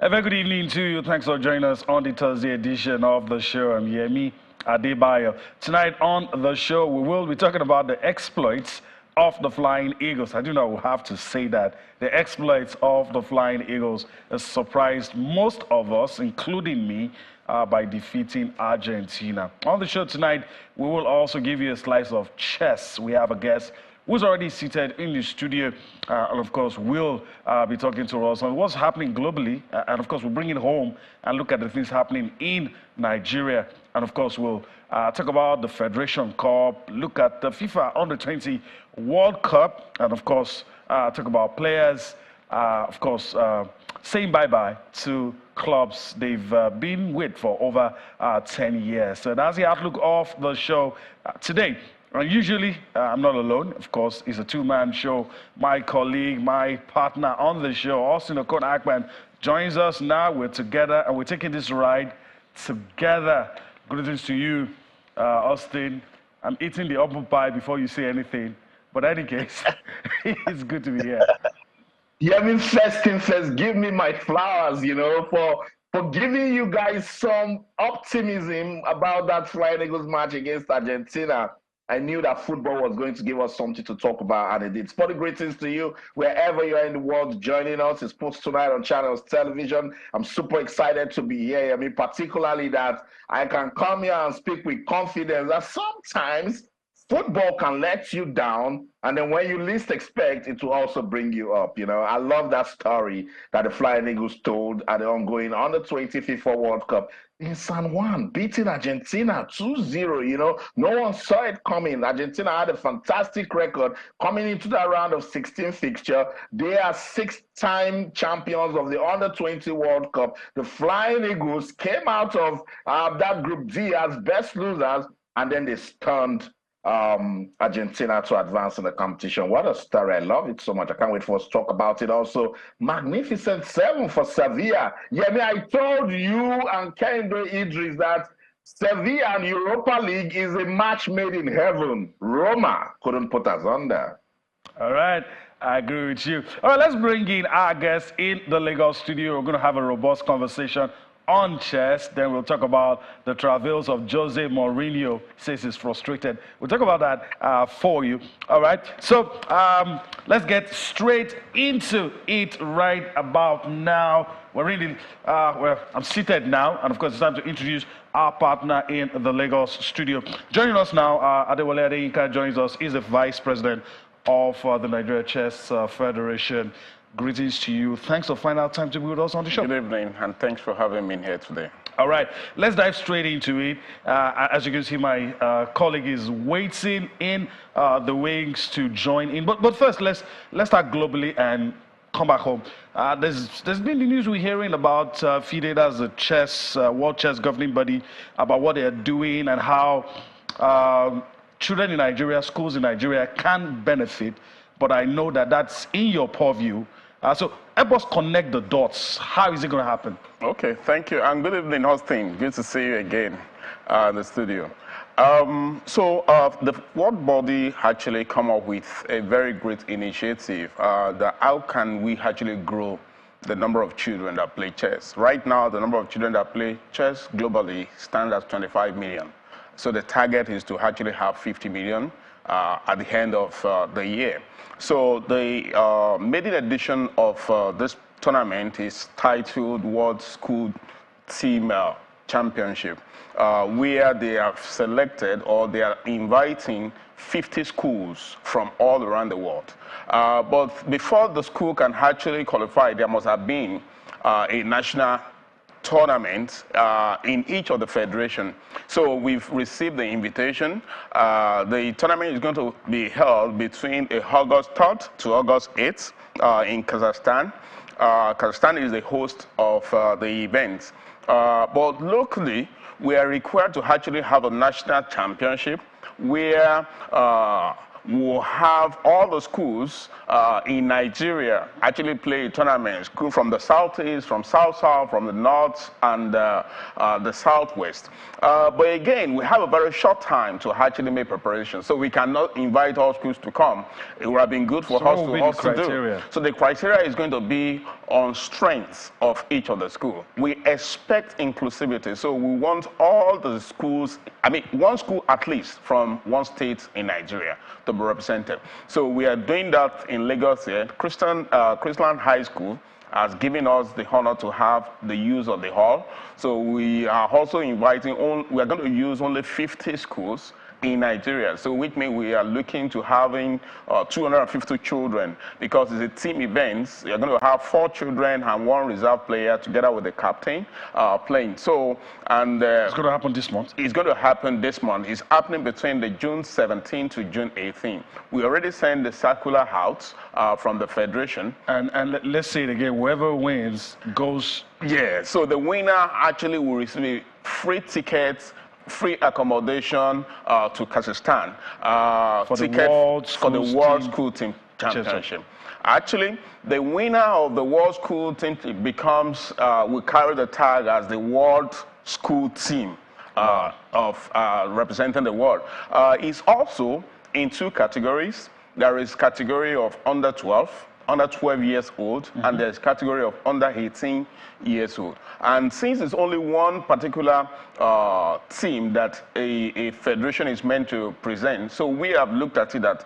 A very good evening to you. Thanks for joining us on the Thursday edition of the show. I'm Yemi Adebayo. Tonight on the show, we will be talking about the exploits of the Flying Eagles. I do not have to say that. The exploits of the Flying Eagles has surprised most of us, including me, by defeating Argentina. On the show tonight, we will also give you a slice of chess. We have a guest who's already seated in the studio, and of course will be talking to us on what's happening globally, and of course we'll bring it home and look at the things happening in Nigeria, and of course we'll talk about the Federation Cup, look at the FIFA Under-20 World Cup, and of course talk about players, of course saying bye-bye to clubs they've been with for over 10 years. So that's the outlook of the show today. And usually, I'm not alone. Of course, it's a two-man show. My colleague, my partner on the show, Austin Okon-Akpan, joins us now. We're together, and we're taking this ride together. Greetings to you, Austin. I'm eating the apple pie before you say anything. But in any case, it's good to be here. Yeah, I mean, first thing first, give me my flowers, for giving you guys some optimism about that Flying Eagles match against Argentina. I knew that football was going to give us something to talk about, and it did. Sporty greetings to you, wherever you are in the world joining us. It's Sports Tonight on Channels Television. I'm super excited to be here. I mean, particularly that I can come here and speak with confidence that sometimes football can let you down, and then when you least expect, it will also bring you up. I love that story that the Flying Eagles told at the ongoing Under-20 FIFA World Cup in San Juan, beating Argentina 2-0. No one saw it coming. Argentina had a fantastic record coming into that round of 16 fixture. They are six-time champions of the Under-20 World Cup. The Flying Eagles came out of that Group D as best losers, and then they stunned Argentina to advance in the competition. What a story. I love it so much. I can't wait for us to talk about it also. Magnificent 7 for Sevilla. Yeah, I told you and Kendo Idris that Sevilla and Europa League is a match made in heaven. Roma couldn't put us under. All right. I agree with you. All right, let's bring in our guests in the Lagos studio. We're going to have a robust conversation on chess. Then we'll talk about the travails of Jose Mourinho. He says he's frustrated. We'll talk about that for you. All right. So let's get straight into it right about now. We're really, I'm seated now, and of course it's time to introduce our partner in the Lagos studio. Joining us now, Adewale Adeyinka joins us. He's the Vice President of the Nigeria Chess Federation. Greetings to you. Thanks for finding out time to be with us on the show. Good evening, and thanks for having me here today. All right, let's dive straight into it. As you can see, my colleague is waiting in the wings to join in. But first, let's start globally and come back home. There's been the news we're hearing about FIDE, that's the chess, World Chess Governing Body, about what they're doing and how children in Nigeria, schools in Nigeria can benefit. But I know that that's in your purview. So help us connect the dots. How is it going to happen? Okay, thank you. And good evening, Austin. Good to see you again in the studio. The World Body actually come up with a very great initiative that how can we actually grow the number of children that play chess. Right now, the number of children that play chess globally stands at 25 million. So the target is to actually have 50 million at the end of the year. So the maiden edition of this tournament is titled World School Team Championship, where they have selected or they are inviting 50 schools from all around the world. But before the school can actually qualify, there must have been a national tournament in each of the federation. So we've received the invitation. The tournament is going to be held between August 3rd to August 8th in Kazakhstan. Kazakhstan is the host of the event. But locally, we are required to actually have a national championship where we'll have all the schools in Nigeria actually play tournaments from the southeast, from south-south, from the north, and the southwest. But again, we have a very short time to actually make preparations, so we cannot invite all schools to come. It would have been good for us to do. So the criteria is going to be on strength of each of the schools. We expect inclusivity, so we want all the schools, I mean, one school at least from one state in Nigeria to be represented. So we are doing that in Lagos here. Christian High School has given us the honor to have the use of the hall. So we are also inviting, we are going to use only 50 schools in Nigeria, so which means we are looking to having 250 children, because it's a team event. You're going to have 4 children and 1 reserve player together with the captain playing. So, and it's going to happen this month. It's going to happen this month. It's happening between the June 17 to June 18. We already sent the circular out from the federation. And let's say it again: whoever wins goes. Yeah. So the winner actually will receive free tickets, free accommodation to Kazakhstan, for the World School Team Championship. Actually, the winner of the World School Team becomes, will carry the tag as the World School Team of representing the world. It's also in 2 categories. There is category of under 12 years old, and there's category of under 18 years old. And since it's only one particular team that a federation is meant to present, so we have looked at it that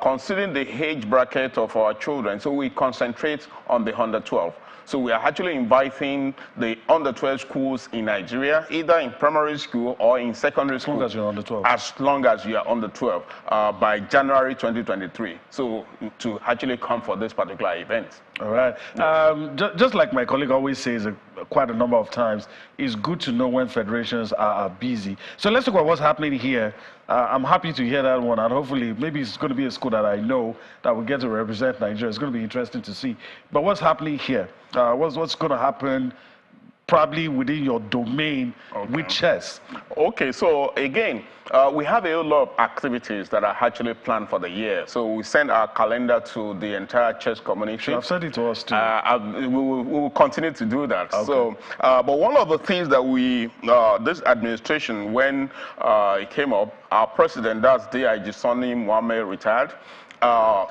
considering the age bracket of our children, so we concentrate on the under 12. So we are actually inviting the under 12 schools in Nigeria, either in primary school or in secondary school. As long as you're under 12. As long as you are under 12 by January 2023. So to actually come for this particular event. All right. Just like my colleague always says quite a number of times, it's good to know when federations are busy. So let's talk about what's happening here. I'm happy to hear that one, and hopefully maybe it's going to be a school that I know that will get to represent Nigeria. It's going to be interesting to see. But what's happening here? What's going to happen probably within your domain with chess? Okay, so again, we have a lot of activities that are actually planned for the year. So we send our calendar to the entire chess community. You have sent it to us too. We will continue to do that. Okay. So, but one of the things that this administration, when it came up, our president, that's D.I.G. Sonny Mohammed, retired,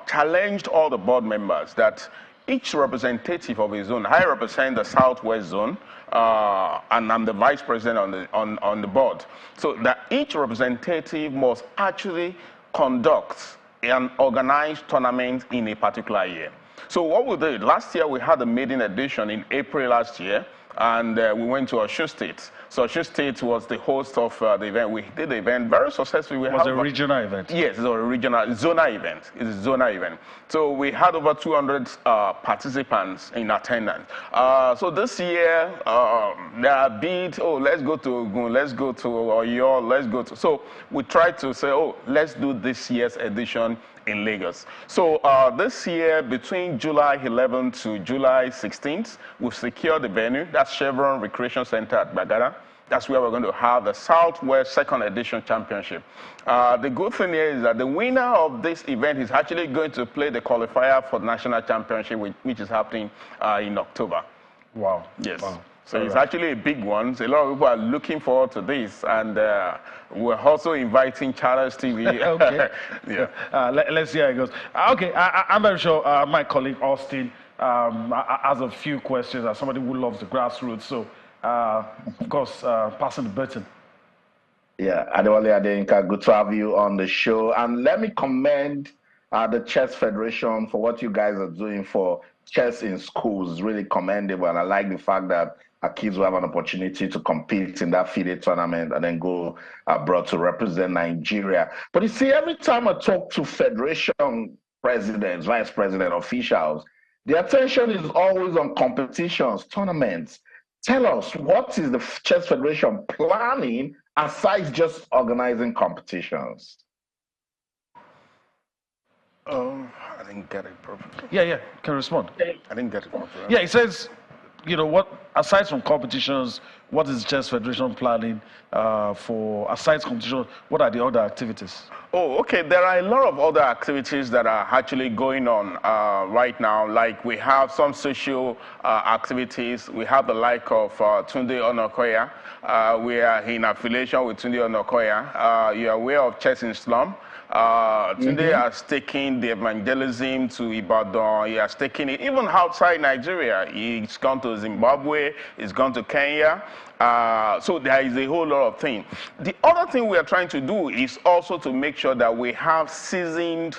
challenged all the board members that each representative of his zone, I represent the Southwest zone, and I'm the vice president on the board. So that each representative must actually conduct and organize tournament in a particular year. So what we did, last year we had a maiden edition in April last year, and we went to Osun State. So Osun State was the host of the event. We did the event very successfully. It was a regional event? Yes, it's a regional, zonal event. It's a zonal event. So we had over 200 participants in attendance. So this year, there are bids, let's go to Ogun, let's go to Oyo, let's go to... So we tried to say, let's do this year's edition in Lagos. So this year, between July 11th to July 16th, we've secured the venue. That's Chevron Recreation Center at Bagara. That's where we're going to have the Southwest 2nd Edition Championship. The good thing here is that the winner of this event is actually going to play the qualifier for the National Championship, which is happening in October. Wow. Yes. Wow. So it's actually a big one. So a lot of people are looking forward to this, and we're also inviting Channels TV. Okay. Yeah. Let's see how it goes. Okay, I'm very sure my colleague Austin has a few questions as somebody who loves the grassroots. So, of course, passing the baton. Yeah, Adewale Adeyinka, good to have you on the show. And let me commend the Chess Federation for what you guys are doing for chess in schools. It's really commendable, and I like the fact that our kids will have an opportunity to compete in that FIDE tournament and then go abroad to represent Nigeria. But you see, every time I talk to federation presidents, vice president officials, the attention is always on competitions, tournaments. Tell us, what is the Chess Federation planning aside just organizing competitions? I didn't get it properly. Yeah, can respond. I didn't get it properly. Yeah, it says aside from competitions, what is Chess Federation planning for, aside competition, what are the other activities? Oh, okay. There are a lot of other activities that are actually going on right now. Like we have some social activities. We have the like of Tunde Onokoya. We are in affiliation with Tunde Onokoya. You are aware of Chess in Slum. Tunde has taken the evangelism to Ibadan. He has taken it even outside Nigeria. He's gone to Zimbabwe. He's gone to Kenya. So there is a whole lot of things. The other thing we are trying to do is also to make sure that we have seasoned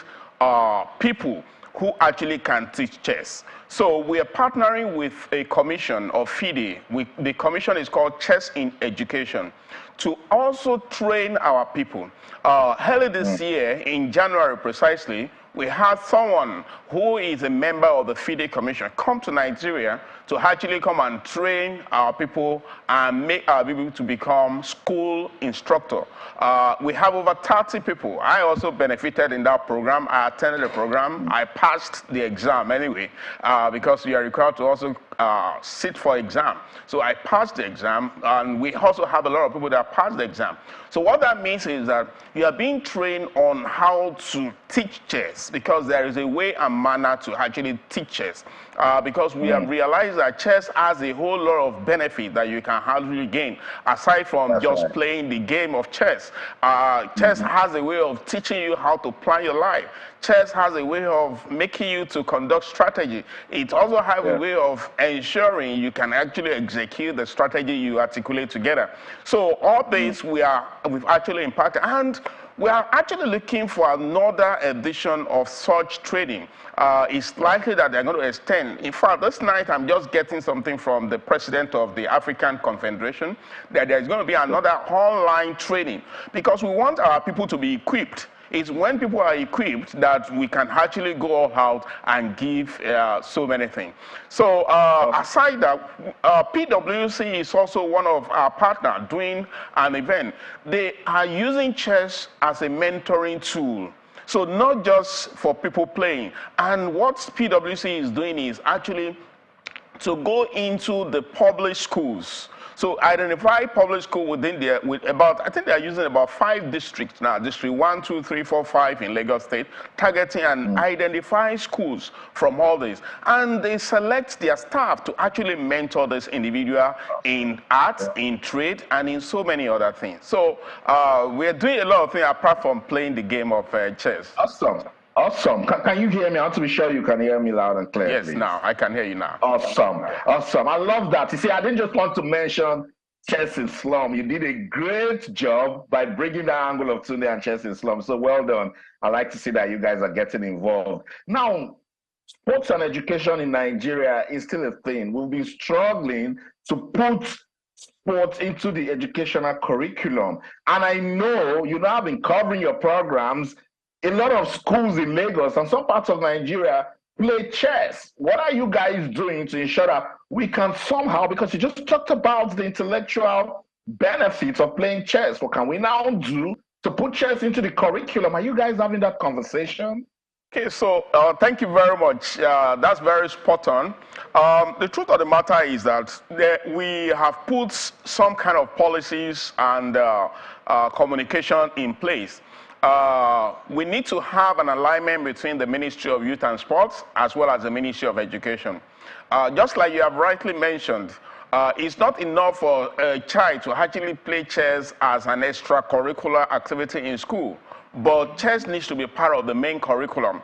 people who actually can teach chess. So we are partnering with a commission of FIDE. The commission is called Chess in Education, to also train our people. Early this year, in January precisely, we had someone who is a member of the FIDE commission come to Nigeria to actually come and train our people and make our people to become school instructor. We have over 30 people. I also benefited in that program. I attended the program. I passed the exam anyway, because we are required to also sit for exam. So I passed the exam, and we also have a lot of people that passed the exam. So what that means is that you are being trained on how to teach chess, because there is a way and manner to actually teach chess. Because we have realized that chess has a whole lot of benefit that you can actually gain, aside from just playing the game of chess. Chess has a way of teaching you how to plan your life. Chess has a way of making you to conduct strategy. It also has a way of ensuring you can actually execute the strategy you articulate together. So all this we've actually impacted, and we are actually looking for another edition of such training. It's likely that they're going to extend. In fact, this night I'm just getting something from the president of the African Confederation that there's going to be another online training, because we want our people to be equipped. It's when people are equipped that we can actually go all out and give so many things. So aside that, PwC is also one of our partners doing an event. They are using chess as a mentoring tool. So not just for people playing. And what PwC is doing is actually to go into the public schools. So identify public school within there with about, I think they are using about 5 districts now, district 1, 2, 3, 4, 5 in Lagos State, targeting and identifying schools from all this. And they select their staff to actually mentor this individual in art, in trade, and in so many other things. So we're doing a lot of things apart from playing the game of chess. Awesome. Awesome. Can you hear me? I want to be sure you can hear me loud and clear. Yes, please. now I can hear you now. Awesome. Awesome. I love that. You see, I didn't just want to mention Chess in Slum. You did a great job by bringing the angle of Tunde and Chess in Slum. So well done. I like to see that you guys are getting involved. Now, sports and education in Nigeria is still a thing. We've been struggling to put sports into the educational curriculum. And I know, I've been covering your programs. A lot of schools in Lagos and some parts of Nigeria play chess. What are you guys doing to ensure that we can somehow, because you just talked about the intellectual benefits of playing chess, what can we now do to put chess into the curriculum? Are you guys having that conversation? Okay, so thank you very much. That's very spot on. The truth of the matter is that we have put some kind of policies and communication in place. We need to have an alignment between the Ministry of Youth and Sports as well as the Ministry of Education. Just like you have rightly mentioned, it's not enough for a child to actually play chess as an extracurricular activity in school, but chess needs to be part of the main curriculum.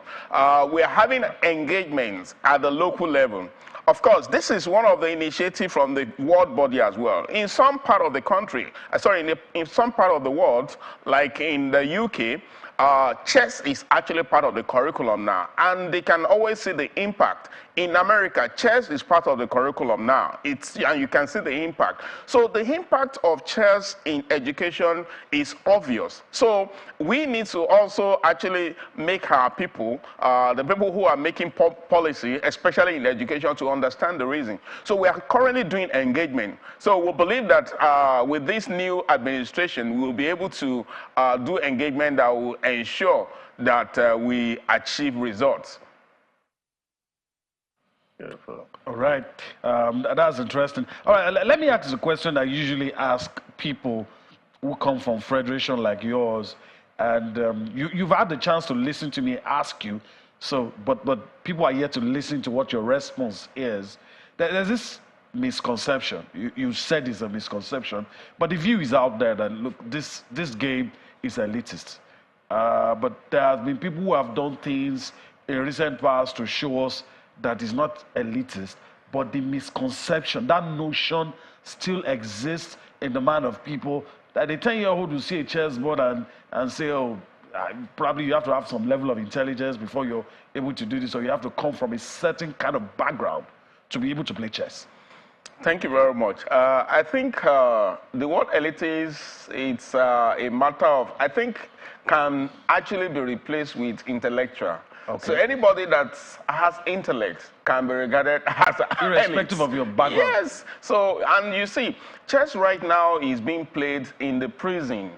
We are having engagements at the local level. Of course, this is one of the initiatives from the world body as well. In some part of the country, in some part of the world, like in the UK, chess is actually part of the curriculum now, and they can always see the impact. In America, chess is part of the curriculum now, and you can see the impact. So the impact of chess in education is obvious. So we need to also actually make our people, the people who are making policy, especially in education, to understand the reason. So we are currently doing engagement. So we believe that with this new administration, we'll be able to do engagement that will ensure that we achieve results. Beautiful. All right. That's interesting. All right, let me ask you a question I usually ask people who come from federation like yours, and you've had the chance to listen to me ask you. So, but people are yet to listen to what your response is. There's this misconception. You said it's a misconception, but the view is out there that look, this game is elitist. But there have been people who have done things in recent past to show us that is not elitist, but the misconception, that notion still exists in the mind of people that a 10-year-old will see a chessboard and say, oh, probably you have to have some level of intelligence before you're able to do this, or you have to come from a certain kind of background to be able to play chess. Thank you very much. I think the word elitist, it's a matter of, I think, can actually be replaced with intellectual. Okay. So anybody that has intellect can be regarded as irrespective of your background. Yes. So, and you see, chess right now is being played in the prison.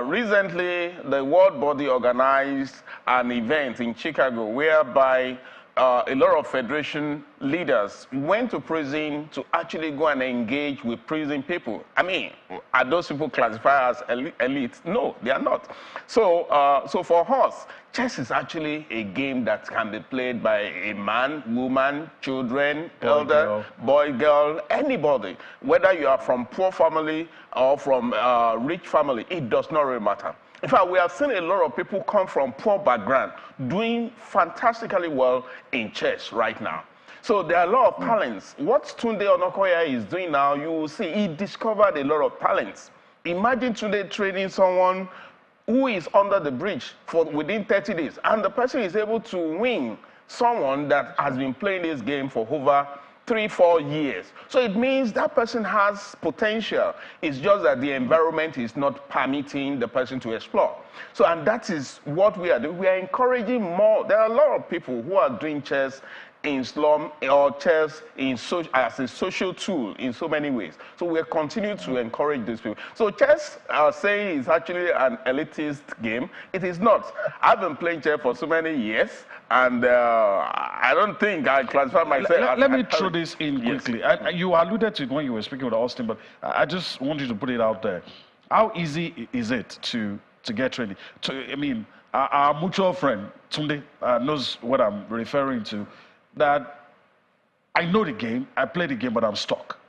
Recently, the World Body organized an event in Chicago whereby a lot of federation leaders went to prison to actually go and engage with prison people. I mean, are those people classified as elite? No, they are not. So, so for us, chess is actually a game that can be played by a man, woman, children, elder, boy, girl, anybody. Whether you are from poor family or from rich family, it does not really matter. In fact, we have seen a lot of people come from poor background doing fantastically well in chess right now. So there are a lot of talents. What Tunde Onokoya is doing now, you will see he discovered a lot of talents. Imagine Tunde training someone who is under the bridge for within 30 days, and the person is able to win someone that has been playing this game for over 3-4 years. So it means that person has potential. It's just that the environment is not permitting the person to explore. So, and that is what we are doing. We are encouraging more. There are a lot of people who are doing chess in slum or chess as a social tool in so many ways. So we continue to encourage these people. So chess, saying is actually an elitist game. It is not. I've been playing chess for so many years, and I don't think I classify myself. Let me throw this in quickly. Yes. You alluded to it when you were speaking with Austin, but I just want you to put it out there. How easy is it to get training? I mean, our mutual friend Tunde knows what I'm referring to. That I know the game, I play the game, but I'm stuck.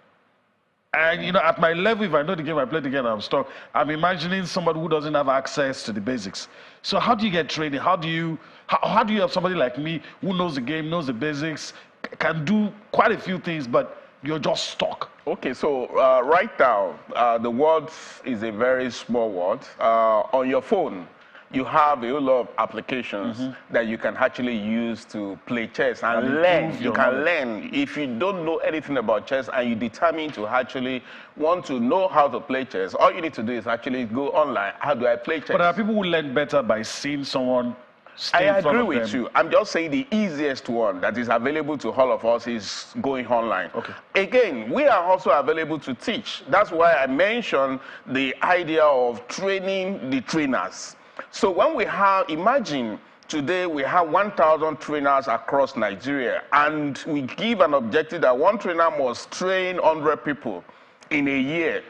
And you know, at my level, if I know the game, I play the game, and I'm stuck. I'm imagining somebody who doesn't have access to the basics. So how do you get training? How do you have somebody like me who knows the game, knows the basics, can do quite a few things, but you're just stuck? Okay, so right now, the world is a very small world. On your phone, you have a whole lot of applications that you can actually use to play chess and learn. You can learn. If you don't know anything about chess and you determine to actually want to know how to play chess, all you need to do is actually go online. How do I play chess? But there are people who learn better by seeing someone stay in front of them. I agree with you. I'm just saying the easiest one that is available to all of us is going online. Okay. Again, we are also available to teach. That's why I mentioned the idea of training the trainers. So when we have, imagine today we have 1,000 trainers across Nigeria, and we give an objective that one trainer must train 100 people in a year.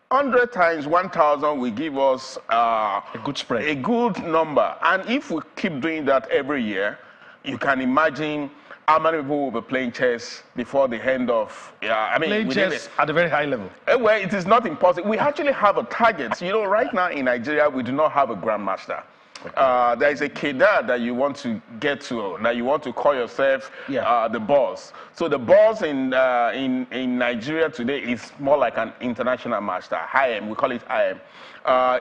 100 times 1,000 will give us a good spread, a good number. And if we keep doing that every year, you can imagine how many people will be playing chess before the end of, playing chess at a very high level. Well, it is not impossible. We actually have a target. You know, right now in Nigeria, we do not have a grandmaster. Okay. There is a cadre that you want to get to, that you want to call yourself the boss. So the boss in Nigeria today is more like an international master, IM, we call it IM.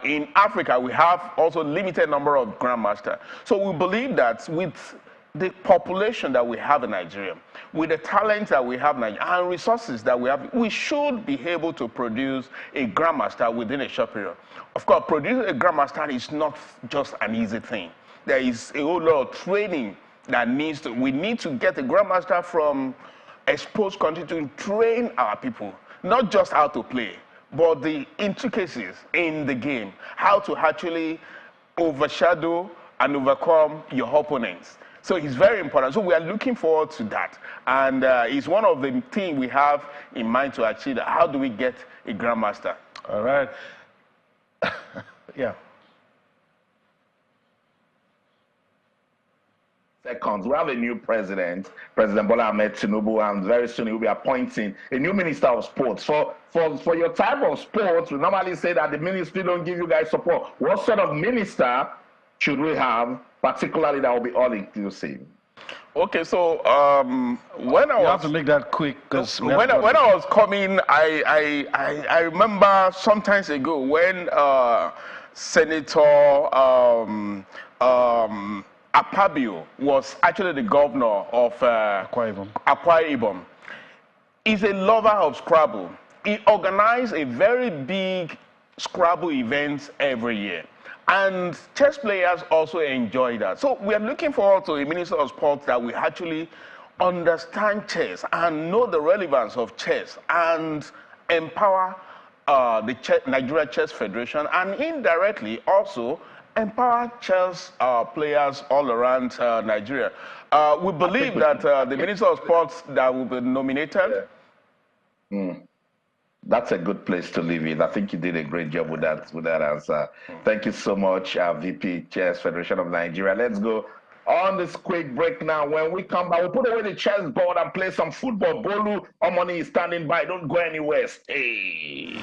In Africa, we have also limited number of grandmasters. So we believe that with the population that we have in Nigeria, with the talent that we have in Nigeria, and resources that we have, we should be able to produce a grandmaster within a short period. Of course, producing a grandmaster is not just an easy thing. There is a whole lot of training that we need to get a grandmaster from exposed country to train our people, not just how to play, but the intricacies in the game, how to actually overshadow and overcome your opponents. So it's very important. So we are looking forward to that. And it's one of the things we have in mind to achieve. How do we get a grandmaster? All right. Yeah. Seconds. We have a new president, President Bola Ahmed Tinubu, and very soon he will be appointing a new minister of sports. For your type of sports, we normally say that the ministry don't give you guys support. What sort of minister should we have, particularly that will be all inclusive? Okay, so when I You have to make that quick because when I was coming, I remember some time ago when Senator Akpabio was actually the governor of Akwa Ibom. He's a lover of Scrabble. He organized a very big Scrabble event every year. And chess players also enjoy that. So we are looking forward to a Minister of Sports that will actually understand chess and know the relevance of chess and empower the Nigeria Chess Federation and indirectly also empower chess players all around Nigeria. We believe that the Minister of Sports that will be nominated. That's a good place to leave it. I think you did a great job with that answer. Thank you so much, VP Chess Federation of Nigeria. Let's go on this quick break now. When we come back, we'll put away the chessboard and play some football. Bolu Omoni is standing by. Don't go anywhere. Stay.